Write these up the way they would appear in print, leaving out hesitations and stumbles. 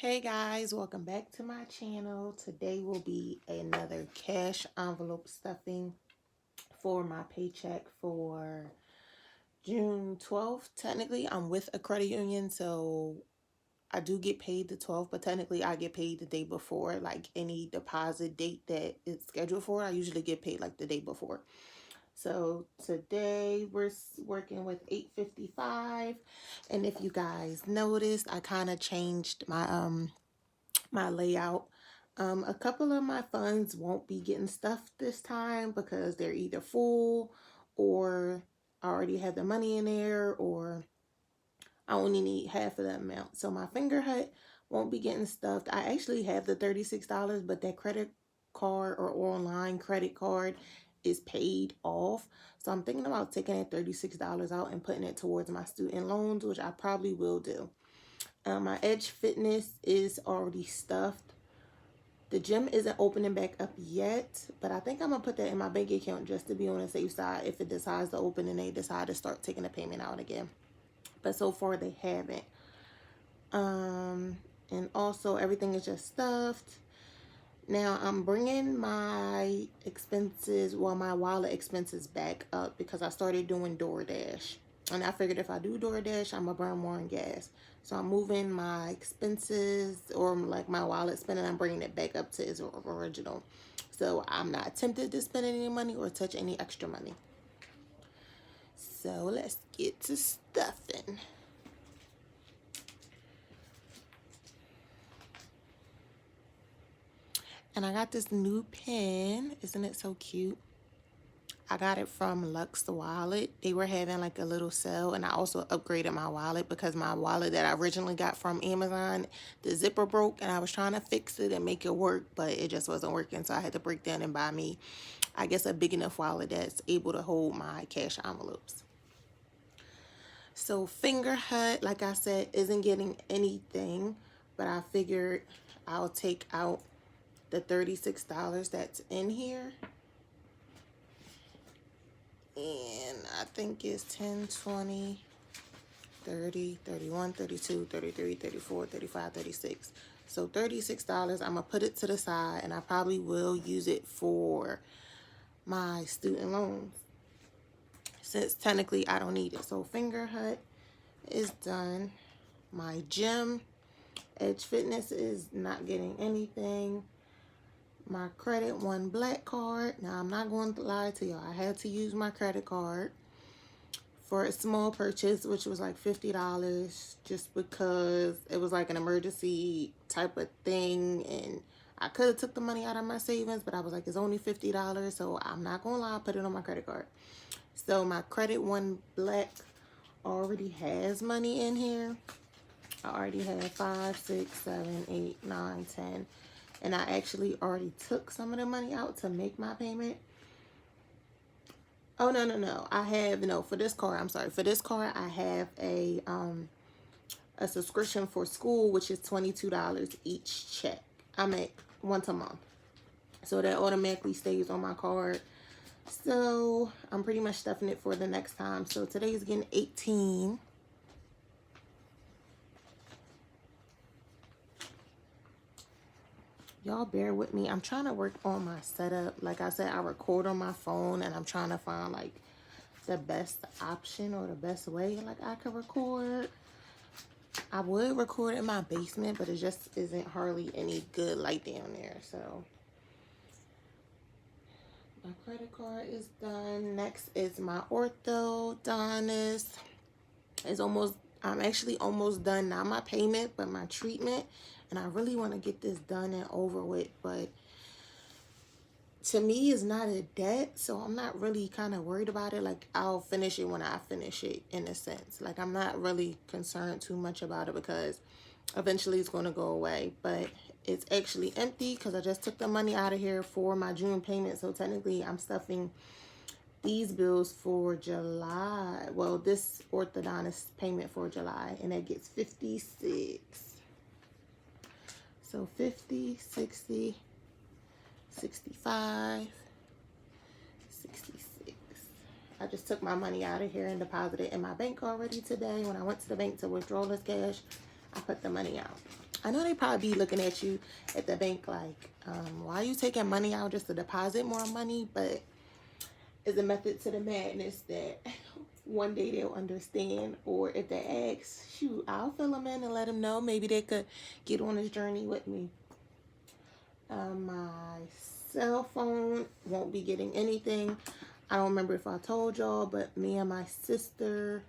Hey guys, welcome back to my channel. Today will be another cash envelope stuffing for my paycheck for June 12th. Technically, I'm with a credit union, so I do get paid the 12th, but technically I get paid the day before. Like any deposit date that it's scheduled for, I usually get paid like the day before. So today we're working with 855, and if you guys noticed, I kind of changed my layout. A couple of my funds won't be getting stuffed this time because they're either full or I already have the money in there, or I only need half of that amount. So my finger hut won't be getting stuffed. I actually have the $36, but that credit card or online credit card is paid off. So I'm thinking about taking that $36 out and putting it towards my student loans, which I probably will do. My Edge Fitness is already stuffed. The gym isn't opening back up yet, but I think I'm going to put that in my bank account just to be on the safe side if it decides to open and they decide to start taking the payment out again. But so far they haven't. And also everything is just stuffed. Now I'm bringing my expenses, well, my wallet expenses back up because I started doing DoorDash. And I figured if I do DoorDash, I'm going to burn more in gas. So I'm moving my expenses or like my wallet spending, I'm bringing it back up to its original. So I'm not tempted to spend any money or touch any extra money. So let's get to stuffing. And I got this new pen. Isn't it so cute? I got it from Lux Wallet. They were having like a little sale, and I also upgraded my wallet because my wallet that I originally got from Amazon, the zipper broke, and I was trying to fix it and make it work, but it just wasn't working. So I had to break down and buy me, I guess, a big enough wallet that's able to hold my cash envelopes. So Finger Hut, like I said, isn't getting anything, but I figured I'll take out the $36 that's in here. And I think it's 10, 20, 30, 31, 32, 33, 34, 35, 36. So $36, I'm going to put it to the side, and I probably will use it for my student loans, since technically I don't need it. So Finger Hut is done. My gym, Edge Fitness, is not getting anything. My Credit One Black card. Now, I'm not going to lie to y'all. I had to use my credit card for a small purchase, which was like $50, just because it was like an emergency type of thing. And I could have took the money out of my savings, but I was like, it's only $50, so I'm not going to lie, I put it on my credit card. So my Credit One Black already has money in here. I already have 5, 6, 7, 8, 9, 10. And I actually already took some of the money out to make my payment. Oh, no. I have, no, for this card, I'm sorry. For this card, I have a subscription for school, which is $22 each check. I make once a month. So that automatically stays on my card. So I'm pretty much stuffing it for the next time. So today's getting 18. Y'all bear with me. I'm trying to work on my setup. Like I said, I record on my phone, and I'm trying to find like the best option or the best way like I could record. I would record in my basement, but it just isn't hardly any good light down there. So my credit card is done. Next is my orthodontist. I'm actually almost done. Not my payment, but my treatment. And I really want to get this done and over with. But to me, it's not a debt, so I'm not really kind of worried about it. Like, I'll finish it when I finish it, in a sense. Like, I'm not really concerned too much about it because eventually it's going to go away. But it's actually empty because I just took the money out of here for my June payment. So technically, I'm stuffing these bills for July. Well, this orthodontist payment for July, and that gets 56. So 50, 60, 65, 66. I just took my money out of here and deposited it in my bank already today. When I went to the bank to withdraw this cash, I put the money out. I know they probably be looking at you at the bank like, why are you taking money out just to deposit more money? But it's a method to the madness that one day they'll understand. Or if they ask, shoot, I'll fill them in and let them know. Maybe they could get on this journey with me. My cell phone won't be getting anything. I don't remember if I told y'all, but me and my sister,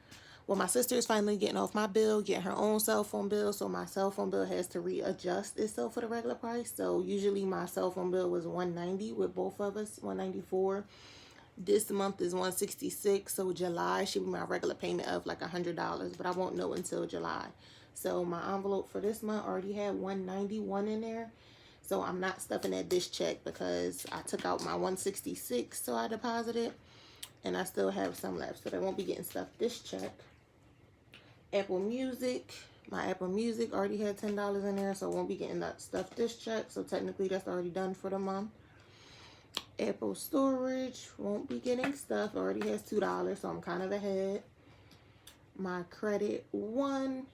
well, my sister is finally getting off my bill, getting her own cell phone bill, so my cell phone bill has to readjust itself for the regular price. So usually my cell phone bill was $190 with both of us, $194. This month is $166, so July should be my regular payment of like $100, but I won't know until July. So my envelope for this month already had $191 in there. So I'm not stuffing that this check because I took out my $166, so I deposited, and I still have some left, so they won't be getting stuffed this check. Apple Music, my Apple Music already had $10 in there, so I won't be getting that stuff this check, so technically that's already done for the month. Apple Storage won't be getting stuff, already has $2, so I'm kind of ahead. My Credit One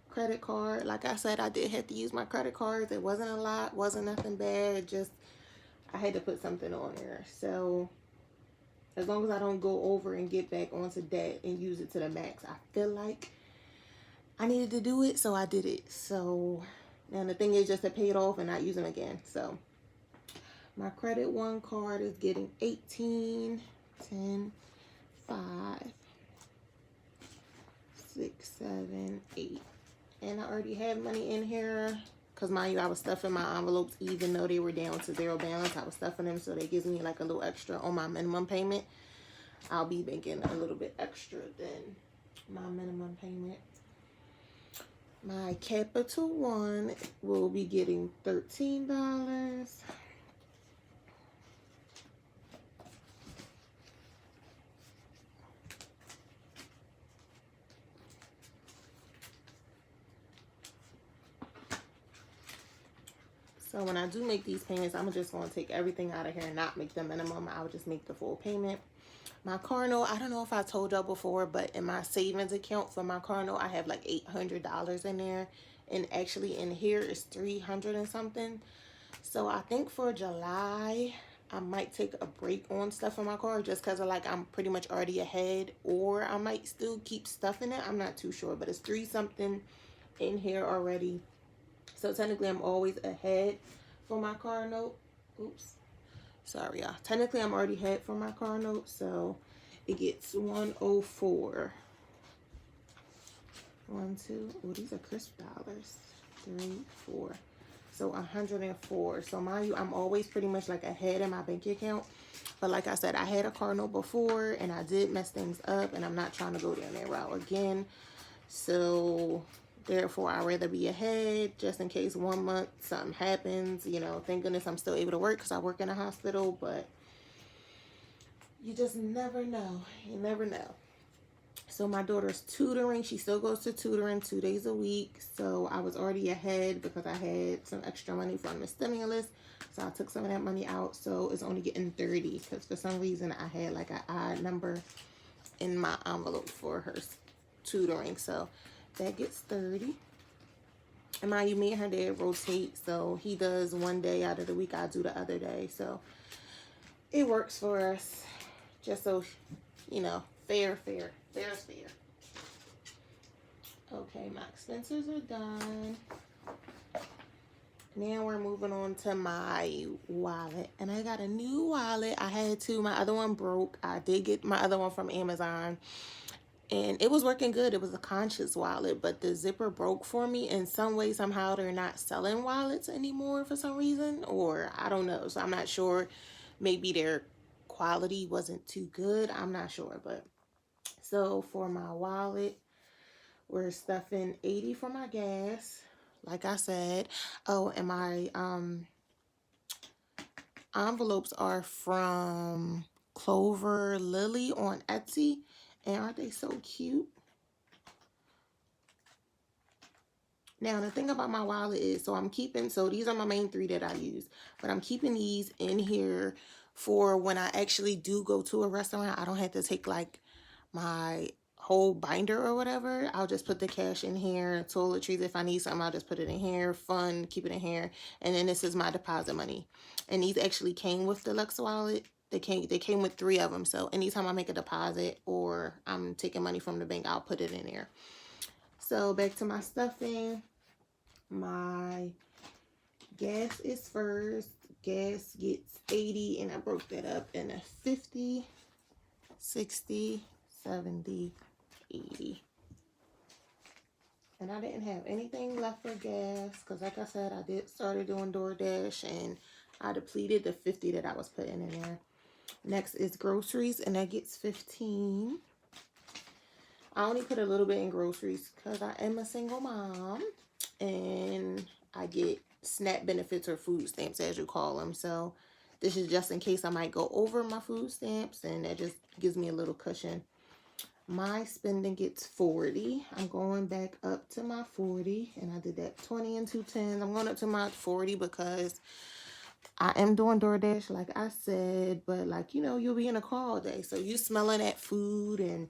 credit card, like I said, I did have to use my credit cards. It wasn't a lot, wasn't nothing bad, just I had to put something on there. So as long as I don't go over and get back onto debt and use it to the max, I feel like I needed to do it, so I did it. So now the thing is just to pay it off and not use them again. So my Credit One card is getting 18, 10, 5, 6, 7, 8. And I already have money in here because, mind you, I was stuffing my envelopes even though they were down to zero balance. I was stuffing them so that gives me like a little extra on my minimum payment. I'll be making a little bit extra than my minimum payment. My Capital One will be getting $13. So when I do make these payments, I'm just going to take everything out of here and not make the minimum. I'll just make the full payment. My car note, I don't know if I told y'all before, but in my savings account for my car note, I have like $800 in there. And actually in here is 300 and something. So I think for July, I might take a break on stuff in my car just because of like I'm pretty much already ahead. Or I might still keep stuffing it. I'm not too sure, but it's 3 something in here already. So technically I'm always ahead for my car note. Oops. Sorry, y'all. Technically I'm already ahead for my car note. So it gets 104. 1, 2. Oh, these are crisp dollars. 3, 4. So 104. So mind you, I'm always pretty much like ahead in my bank account. But like I said, I had a car note before and I did mess things up. And I'm not trying to go down that route again. So therefore, I'd rather be ahead just in case one month something happens. You know, thank goodness I'm still able to work because I work in a hospital. But you just never know. You never know. So my daughter's tutoring. She still goes to tutoring 2 days a week. So I was already ahead because I had some extra money from the stimulus. So I took some of that money out. So it's only getting 30 because for some reason I had like an odd number in my envelope for her tutoring. So that gets 30. And mind you, me and her dad rotate. So he does one day out of the week. I do the other day. So it works for us. Just so, you know, fair. Fair's fair. Okay, my expenses are done. Now we're moving on to my wallet. And I got a new wallet. I had to. My other one broke. I did get my other one from Amazon. And it was working good. It was a conscious wallet, but the zipper broke for me. In some way, somehow, they're not selling wallets anymore for some reason, or I don't know. So I'm not sure. Maybe their quality wasn't too good. I'm not sure. But so for my wallet, we're stuffing 80 for my gas, like I said. Oh, and my envelopes are from Clover Lily on Etsy. And aren't they so cute? Now, the thing about my wallet is, so these are my main 3 that I use. But I'm keeping these in here for when I actually do go to a restaurant. I don't have to take like my whole binder or whatever, I'll just put the cash in here. Toiletries, if I need something, I'll just put it in here. Fun, keep it in here. And then this is my deposit money. And these actually came with the Lux wallet. They came with 3 of them. So anytime I make a deposit or I'm taking money from the bank, I'll put it in there. So back to my stuffing. My gas is first. Gas gets 80, and I broke that up in a 50, 60, 70, 80. And I didn't have anything left for gas because, like I said, I started doing DoorDash, and I depleted the 50 that I was putting in there. Next is groceries, and that gets 15. I only put a little bit in groceries because I am a single mom, and I get SNAP benefits, or food stamps as you call them. So this is just in case I might go over my food stamps, and that just gives me a little cushion. My spending gets 40. I'm going back up to my 40, and I did that 20 and 2 10s. I'm going up to my 40 because I am doing DoorDash, like I said, but like, you know, you'll be in a car all day, so you smelling that food and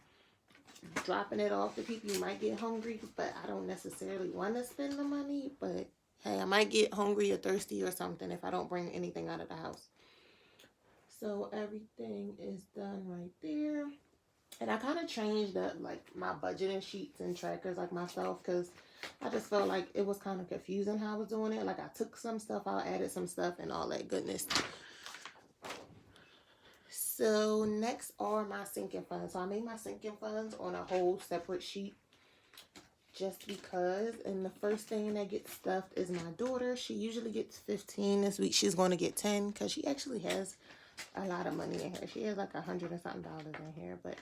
dropping it off to people, you might get hungry, but I don't necessarily want to spend the money. But hey, I might get hungry or thirsty or something if I don't bring anything out of the house. So everything is done right there. And I kind of changed up like my budgeting sheets and trackers like myself, because I just felt like it was kind of confusing how I was doing it. Like I took some stuff out, added some stuff, and all that goodness. So next are my sinking funds. So I made my sinking funds on a whole separate sheet just because. And the first thing that gets stuffed is my daughter. She usually gets 15. This week she's going to get 10 because she actually has a lot of money in here. She has like $100 and something in here, but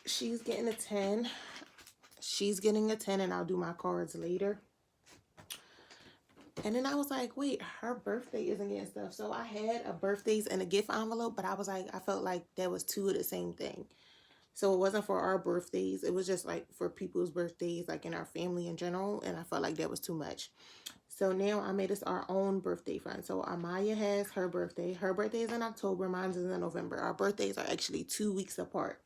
she's getting a 10. She's getting a 10, and I'll do my cards later. And then I was like, wait, her birthday isn't getting stuff. So I had a birthdays and a gift envelope, but I was like, I felt like that was 2 of the same thing. So it wasn't for our birthdays. It was just like for people's birthdays, like in our family in general. And I felt like that was too much. So now I made us our own birthday fund. So Amaya has her birthday. Her birthday is in October. Mine's is in November. Our birthdays are actually 2 weeks apart.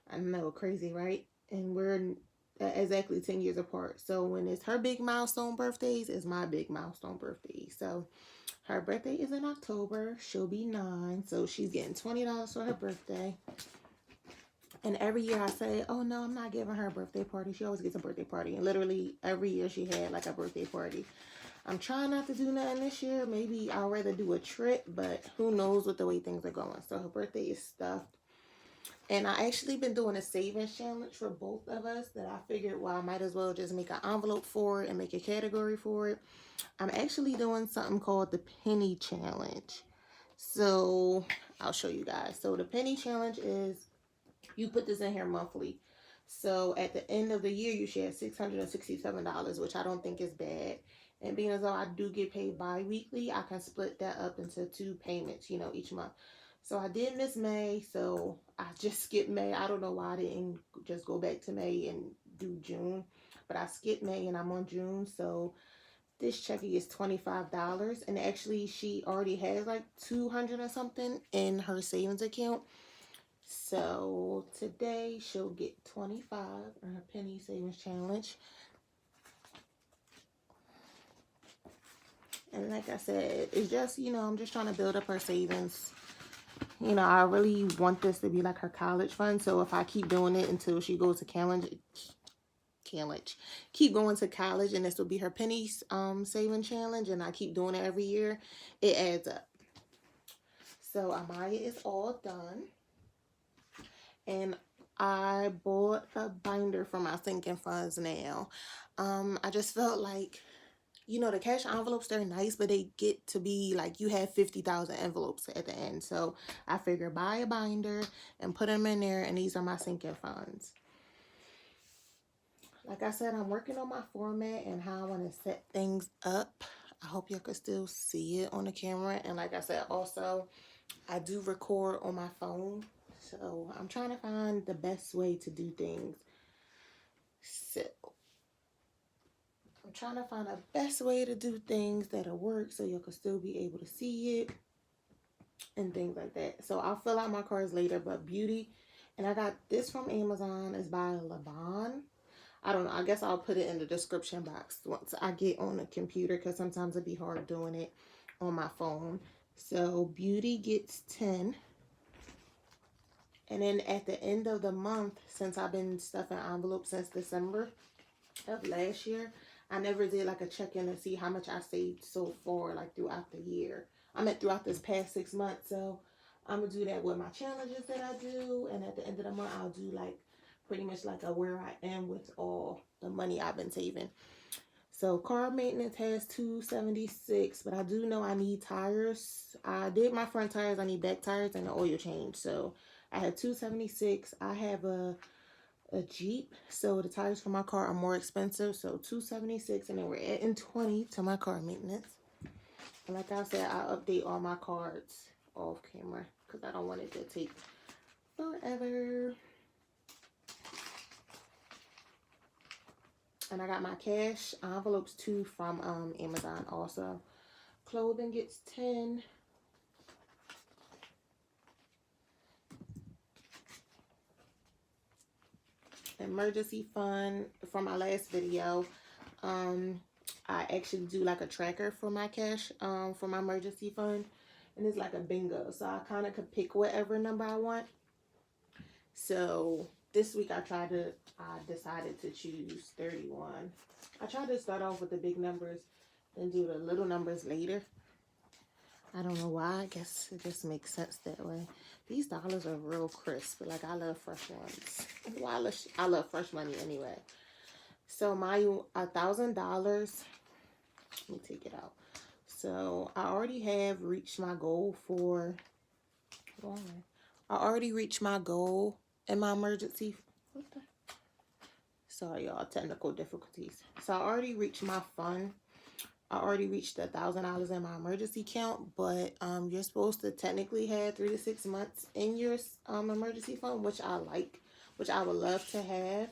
I know, crazy, right? And we're exactly 10 years apart. So when it's her big milestone birthdays, it's my big milestone birthday. So her birthday is in October. She'll be 9. So she's getting $20 for her birthday. And every year I say, oh no, I'm not giving her a birthday party. She always gets a birthday party. And literally every year she had like a birthday party. I'm trying not to do nothing this year. Maybe I'll rather do a trip, but who knows with the way things are going. So her birthday is stuffed. And I actually been doing a savings challenge for both of us that I figured, well, I might as well just make an envelope for it and make a category for it. I'm actually doing something called the penny challenge. So I'll show you guys. So the penny challenge is you put this in here monthly. So at the end of the year, you should have $667, which I don't think is bad. And being as though I do get paid bi-weekly, I can split that up into 2 payments, you know, each month. So I did miss May, so I just skipped May. I don't know why I didn't just go back to May and do June. But I skipped May and I'm on June. So this checking is $25. And actually, she already has like 200 or something in her savings account. So today she'll get 25 in her penny savings challenge. And like I said, it's just, you know, I'm just trying to build up her savings. You know, I really want this to be like her college fund. So if I keep doing it until she goes to keep going to college, and this will be her penny saving challenge, and I keep doing it every year, it adds up. So Amaya is all done. And I bought a binder for my sinking funds now. I just felt like, you know, the cash envelopes, they're nice, but they get to be like you have 50,000 envelopes at the end. So I figured buy a binder and put them in there, and these are my sinking funds. Like I said, I'm working on my format and how I want to set things up. I hope y'all can still see it on the camera. And like I said, also, I do record on my phone. So I'm trying to find the best way to do things. So I'm trying to find the best way to do things that'll work so you can still be able to see it and things like that. So I'll fill out my cards later, but beauty And I got this from Amazon. It's by Laban. I don't know. I guess I'll put it in the description box once I get on the computer, because sometimes it'd be hard doing it on my phone. So Beauty gets 10. And then at the end of the month, since I've been stuffing envelopes since December of last year, I never did like a check-in to see how much I saved so far, like throughout the year. I meant throughout this past 6 months. So I'm going to do that with my challenges that I do. And at the end of the month, I'll do like pretty much like a where I am with all the money I've been saving. So car maintenance has $276, but I do know I need tires. I did my front tires. I need back tires and an oil change. So I had $276. I have a Jeep, so the tires for my car are more expensive. So $276, and then we're adding $20 to my car maintenance. And like I said, I update all my cards off camera because I don't want it to take forever. And I got my cash envelopes too from Amazon also. Clothing gets 10. Emergency fund from my last video. I actually do like a tracker for my cash for my emergency fund. And it's like a bingo. So I kind of could pick whatever number I want. So this week I decided to choose 31. I tried to start off with the big numbers and do the little numbers later. I don't know why. I guess it just makes sense that way. These dollars are real crisp. Like, I love fresh ones. Well, I love fresh money anyway. So my $1,000, let me take it out. So I already have reached my goal for, I already reached my goal in my emergency. Sorry, y'all, technical difficulties. So I already reached my fund. I already reached $1,000 in my emergency count, but you're supposed to technically have 3 to 6 months in your emergency fund, which I like, which I would love to have.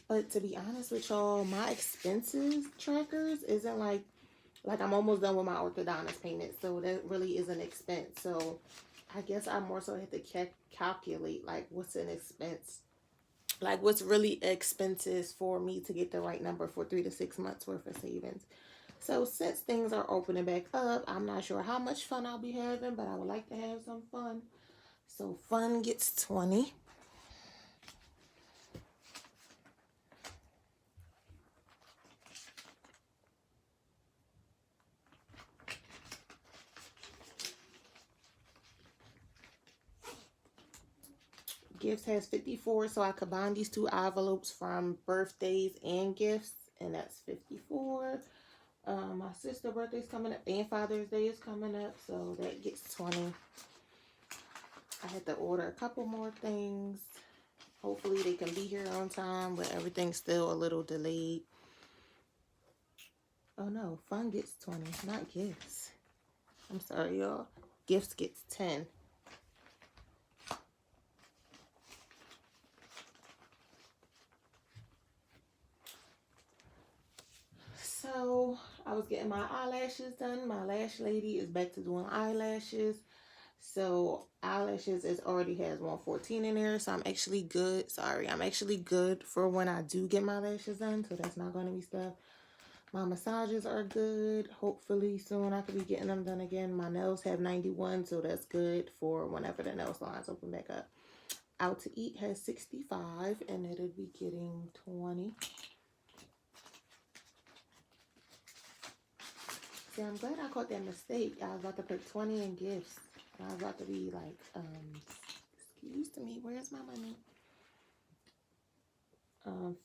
But to be honest with y'all, my expenses trackers isn't like I'm almost done with my orthodontist payment, so that really is an expense. So I guess I more so have to calculate like what's an expense, like what's really expenses for me to get the right number for 3 to 6 months worth of savings. So since things are opening back up, I'm not sure how much fun I'll be having, but I would like to have some fun. So fun gets 20. Gifts has 54, so I combine these two envelopes from birthdays and gifts, and that's 54. My sister's birthday's coming up and Father's Day is coming up, so that gets 20. I had to order a couple more things. Hopefully they can be here on time, but everything's still a little delayed. Oh no, fun gets 20, not gifts. I'm sorry, y'all. Gifts gets 10. So I was getting my eyelashes done. My lash lady is back to doing eyelashes. So eyelashes already has 114 in there. So I'm actually good. Sorry, I'm actually good for when I do get my lashes done. So that's not going to be stuff. My massages are good. Hopefully soon I could be getting them done again. My nails have 91. So that's good for whenever the nail salons open back up. Out to Eat has 65. And it'll be getting 20. See, I'm glad I caught that mistake. I was about to put 20 in gifts. I was about to be like, excuse me, where's my money?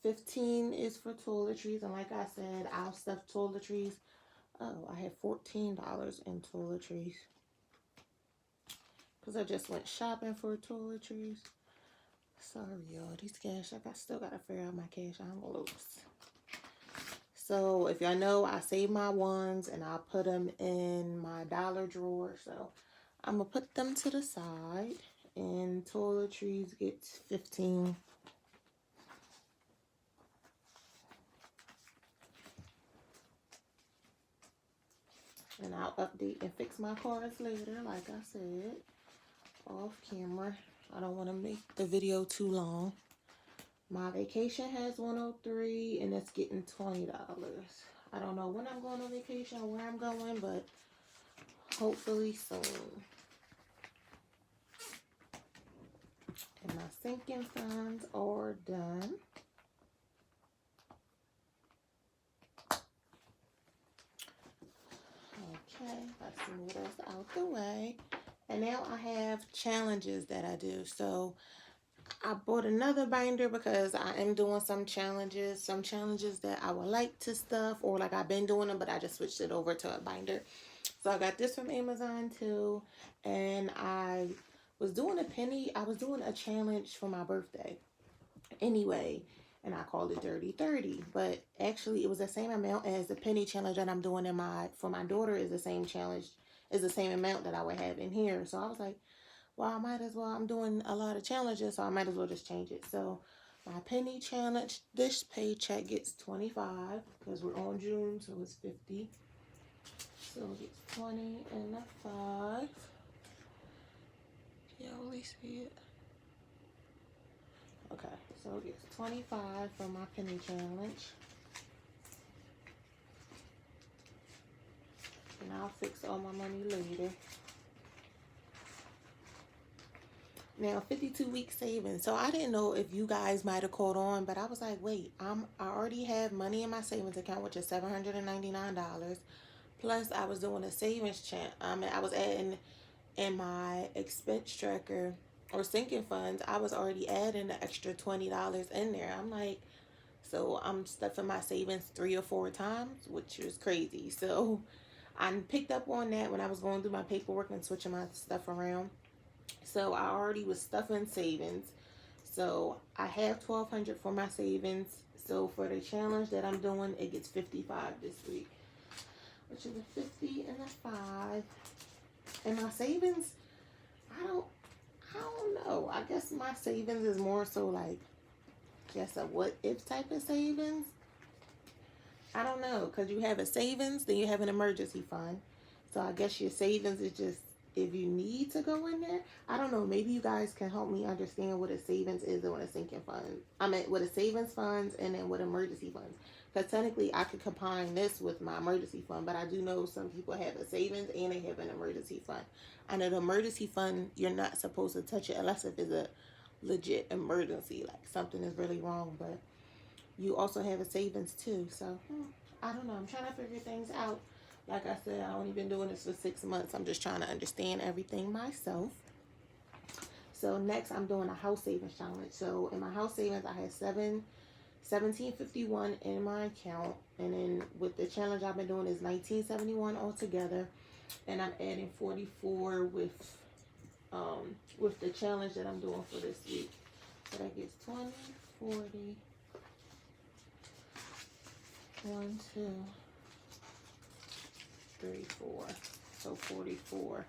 15 is for toiletries. And like I said, I'll stuff toiletries. Oh, I have $14 in toiletries. Because I just went shopping for toiletries. Sorry, y'all. These cash, I still got to figure out my cash envelopes. So if y'all know, I save my ones and I'll put them in my dollar drawer. So I'm going to put them to the side. And toiletries gets 15. And I'll update and fix my cards later, like I said, off camera. I don't want to make the video too long. My vacation has 103 and it's getting $20. I don't know when I'm going on vacation or where I'm going, but hopefully soon. And my sinking funds are done. Okay, let's move this out the way. And now I have challenges that I do. So I bought another binder because I am doing some challenges that I would like to stuff, or like I've been doing them, but I just switched it over to a binder. So I got this from Amazon too, and I was doing a challenge for my birthday anyway, and I called it Dirty 30, but actually it was the same amount as the penny challenge that I'm doing for my daughter. Is the same challenge, is the same amount that I would have in here. So I was like, well, I might as well, I'm doing a lot of challenges, so I might as well just change it. So my penny challenge, this paycheck gets 25 because we're on June, so it's 50. So it gets 20 and a 5. Can y'all really see it? Okay, so it gets 25 for my penny challenge. And I'll fix all my money later. Now, 52-week savings. So I didn't know if you guys might have caught on, but I was like, wait, I already have money in my savings account, which is $799. Plus, I was doing a savings chant. I was adding in my expense tracker or sinking funds. I was already adding the extra $20 in there. I'm like, so I'm stuffing my savings 3 or 4 times, which is crazy. So I picked up on that when I was going through my paperwork and switching my stuff around. So I already was stuffing savings. So I have $1,200 for my savings. So for the challenge that I'm doing, it gets 55 this week, which is a 50 and a 5. And my savings, I don't know. I guess my savings is more so like just a what if type of savings. I don't know, because you have a savings, then you have an emergency fund. So I guess your savings is just if you need to go in there. I don't know. Maybe you guys can help me understand what a savings is and what a sinking fund. I mean, what a savings funds and then what emergency funds. Because technically, I could combine this with my emergency fund, but I do know some people have a savings and they have an emergency fund. And an emergency fund, you're not supposed to touch it unless if it's a legit emergency, like something is really wrong. But you also have a savings too. So I don't know. I'm trying to figure things out. Like I said, I've only been doing this for 6 months. I'm just trying to understand everything myself. So next, I'm doing a house savings challenge. So in my house savings, I had $17.51 in my account, and then with the challenge I've been doing is $19.71 altogether, and I'm adding 44 with the challenge that I'm doing for this week. So that gets 20, 40, 1, 2, 3, 4, so 44.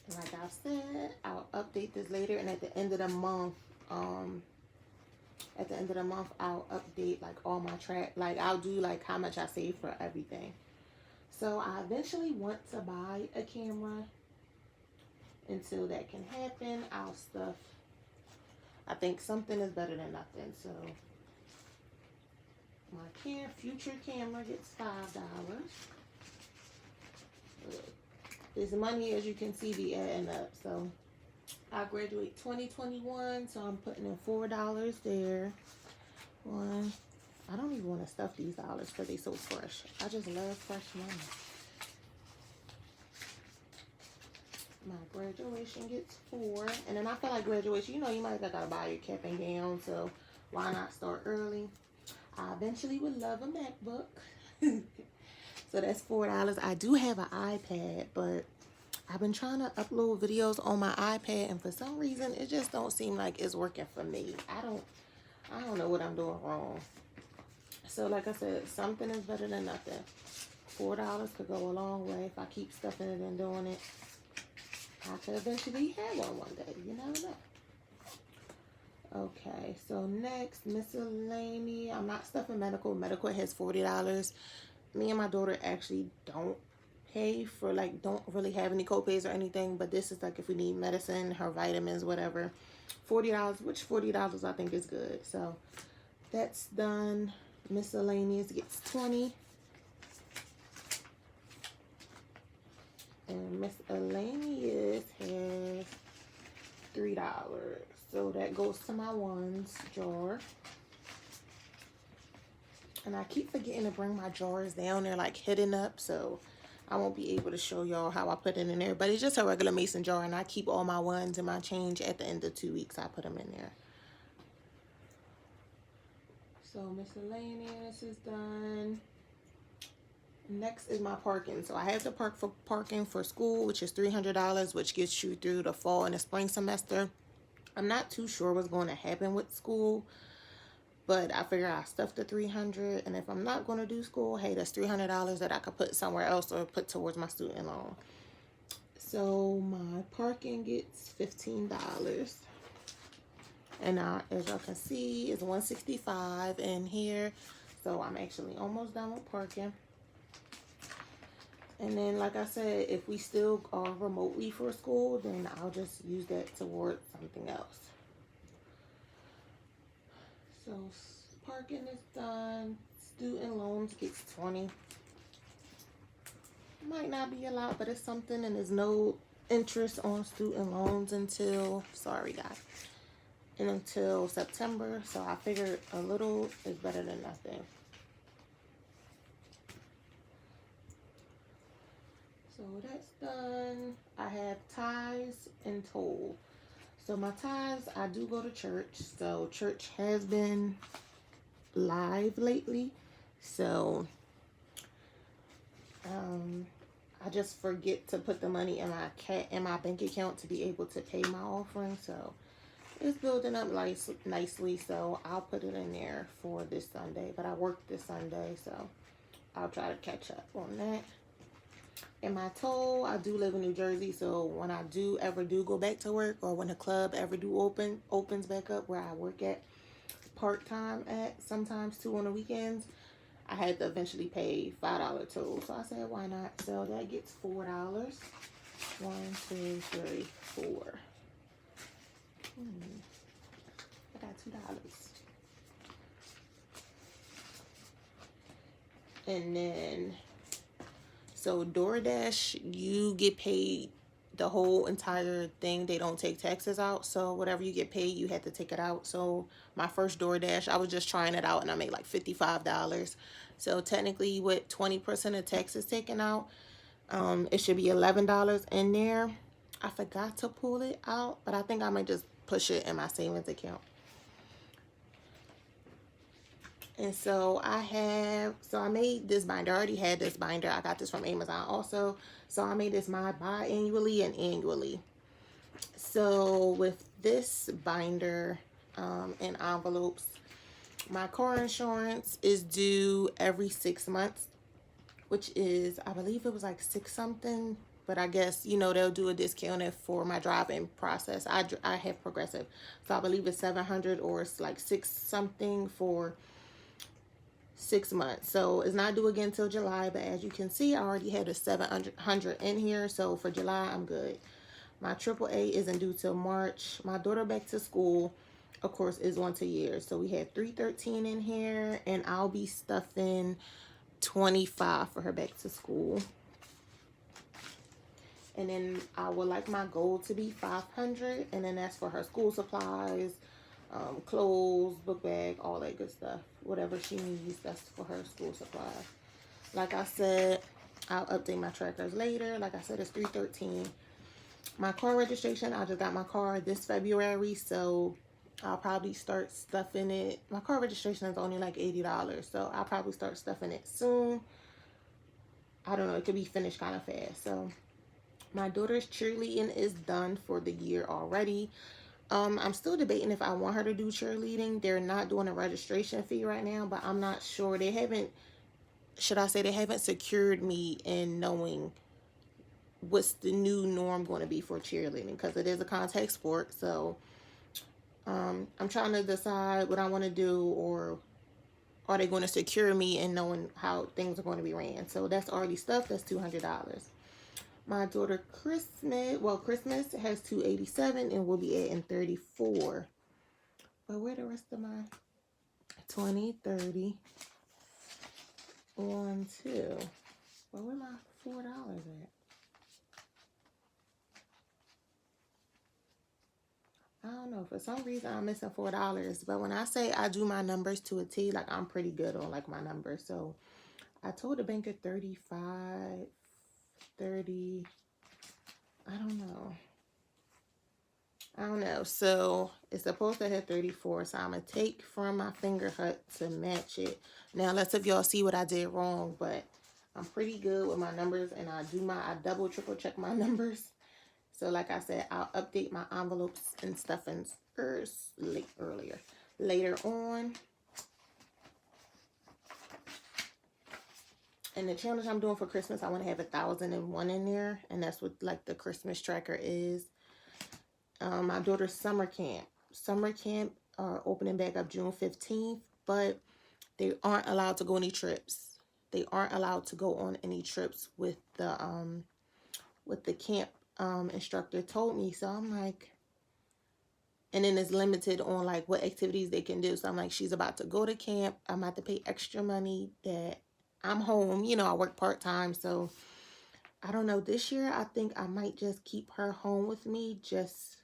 And like I said, I'll update this later, and at the end of the month, I'll update like all my like I'll do like how much I save for everything. So I eventually want to buy a camera. Until that can happen, I'll stuff. I think something is better than nothing. So my future camera gets $5. This money, as you can see, be adding up. So I graduate 2021, so I'm putting in $4 there. One, I don't even want to stuff these dollars because they're so fresh. I just love fresh money. My graduation gets 4, and then I feel like graduation, you know, you might gotta buy your cap and gown, so why not start early? I eventually would love a MacBook. So that's $4. I do have an iPad, but I've been trying to upload videos on my iPad, and for some reason, it just don't seem like it's working for me. I don't know what I'm doing wrong. So like I said, something is better than nothing. $4 could go a long way if I keep stuffing it and doing it. I could eventually have one day. You never know. Okay, so next, I'm not stuffing medical. Medical has $40. Me and my daughter actually don't pay for, like, don't really have any copays or anything, but this is like if we need medicine, her vitamins, whatever. $40, which $40 I think is good. So that's done. Miscellaneous gets 20. And miscellaneous has $3. So that goes to my ones jar. And I keep forgetting to bring my jars down. They're like hidden up, so I won't be able to show y'all how I put it in there. But it's just a regular mason jar, and I keep all my ones and my change at the end of 2 weeks. I put them in there. So miscellaneous is done. Next is my parking. So I have to park for parking for school, which is $300, which gets you through the fall and the spring semester. I'm not too sure what's going to happen with school, but I figure I stuff the $300, and if I'm not going to do school, hey, that's $300 that I could put somewhere else or put towards my student loan. So my parking gets $15, and as y'all can see, it's $165 in here. So I'm actually almost done with parking. And then, like I said, if we still are remotely for school, then I'll just use that towards something else. So parking is done. Student loans gets 20. Might not be a lot, but it's something, and there's no interest on student loans until, sorry guys, and until September. So I figured a little is better than nothing. So that's done. I have ties and toll. So my ties, I do go to church. So church has been live lately. So I just forget to put the money in my bank account to be able to pay my offering. So it's building up nicely. So I'll put it in there for this Sunday. But I work this Sunday, so I'll try to catch up on that. And my toll, I do live in New Jersey, so when I do go back to work, or when the club opens back up where I work at part-time at, sometimes too on the weekends, I had to eventually pay $5 toll. So I said, why not? So that gets $4. 1, 2, 3, 4. I got $2. And then, so DoorDash, you get paid the whole entire thing. They don't take taxes out. So whatever you get paid, you have to take it out. So my first DoorDash, I was just trying it out, and I made like $55. So technically with 20% of taxes taken out, it should be $11 in there. I forgot to pull it out, but I think I might just push it in my savings account. And so I made this binder. I already had this binder. I got this from Amazon also. So I made this biannually and annually. So with this binder and envelopes, my car insurance is due every 6 months, which is, I believe it was like 6 something. But I guess, they'll do a discount for my driving process. I have Progressive. So I believe it's $700, or it's like 6 something for 6 months. So it's not due again until July, but as you can see, I already had a $700 in here. So for July, I'm good. My AAA isn't due till March. My daughter back to school, of course, is once a year. So we had $313 in here, and I'll be stuffing $25 for her back to school. And then I would like my goal to be $500, and then that's for her school supplies, clothes, book bag, all that good stuff. Whatever she needs, that's for her school supplies. Like I said, I'll update my trackers later. Like I said, it's $313. My car registration, I just got my car this February, so I'll probably start stuffing it. My car registration is only like $80, so I'll probably start stuffing it soon. I don't know, it could be finished kind of fast. So my daughter's cheerleading is done for the year already. I'm still debating if I want her to do cheerleading. They're not doing a registration fee right now, but I'm not sure. They haven't secured me in knowing what's the new norm going to be for cheerleading, because it is a contact sport. So I'm trying to decide what I want to do, or are they going to secure me in knowing how things are going to be ran? So that's already stuff. That's $200. My daughter Christmas has $287 and we'll be adding 34. But where the rest of my 20, 30 on two? Well, where my $4 at? I don't know. For some reason, I'm missing $4. But when I say I do my numbers to a T, like I'm pretty good on like my numbers. So I told the banker 35, 30. I don't know. So it's supposed to have 34. So I'm going to take from my finger hut to match it. Now, let's if y'all see what I did wrong. But I'm pretty good with my numbers. And I double, triple check my numbers. So like I said, I'll update my envelopes and stuff later on. And the challenge I'm doing for Christmas, I want to have 1,001 in there. And that's what like the Christmas tracker is. My daughter's summer camp. Summer camp are opening back up June 15th. But they aren't allowed to go any trips. They aren't allowed to go on any trips with the camp instructor told me. So I'm like, and then it's limited on like what activities they can do. So I'm like, she's about to go to camp. I'm about to pay extra money that I'm home. You know, I work part-time. So I don't know. This year, I think I might just keep her home with me just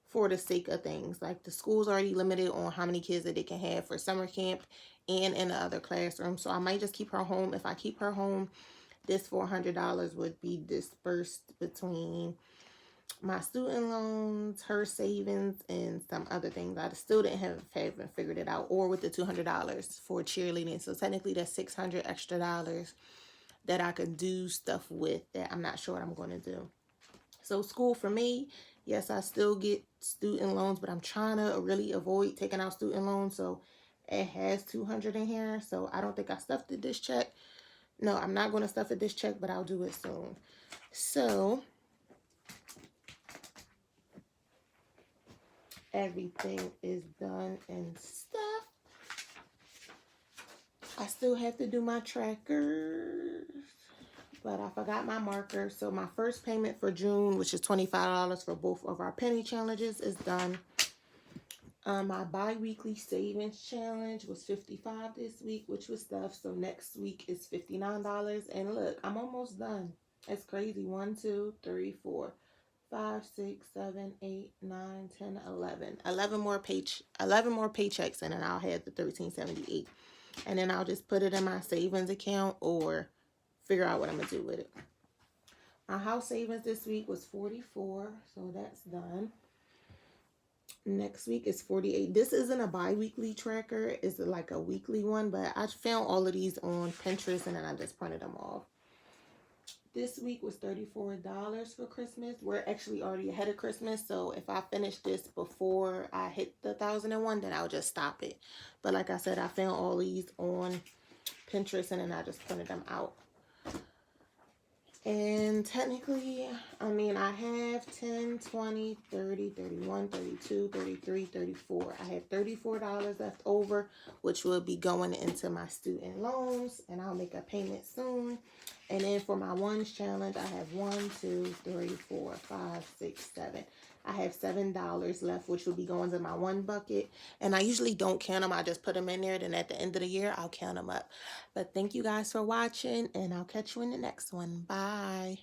for the sake of things. Like the school's already limited on how many kids that they can have for summer camp and in the other classroom. So I might just keep her home. If I keep her home, this $400 would be dispersed between my student loans, her savings, and some other things. I still haven't figured it out. Or with the $200 for cheerleading. So technically that's $600 extra that I could do stuff with that I'm not sure what I'm going to do. So school for me, yes, I still get student loans, but I'm trying to really avoid taking out student loans. So it has $200 in here. So I don't think I stuffed it this check. No, I'm not going to stuff it this check, but I'll do it soon. So everything is done and stuff. I still have to do my trackers, but I forgot my marker. So my first payment for June, which is $25 for both of our penny challenges, is done. My bi-weekly savings challenge was $55 this week, which was stuff. So next week is $59. And look, I'm almost done. It's crazy. 1, 2, 3, 4, 5, 6, 7, 8, 9, 10, 11. 11 more paychecks, and then I'll have the $13.78. And then I'll just put it in my savings account or figure out what I'm going to do with it. My house savings this week was $44, so that's done. Next week is $48. This isn't a bi-weekly tracker. It's like a weekly one, but I found all of these on Pinterest, and then I just printed them off. This week was $34 for Christmas. We're actually already ahead of Christmas, so if I finish this before I hit the 1,001, then I'll just stop it. But like I said, I found all these on Pinterest, and then I just printed them out. And technically, I mean, I have 10, 20, 30, 31, 32, 33, 34. I have $34 left over, which will be going into my student loans, and I'll make a payment soon. And then for my ones challenge, I have 1, 2, 3, 4, 5, 6, 7. I have $7 left, which will be going to my one bucket. And I usually don't count them. I just put them in there. Then at the end of the year, I'll count them up. But thank you guys for watching, and I'll catch you in the next one. Bye.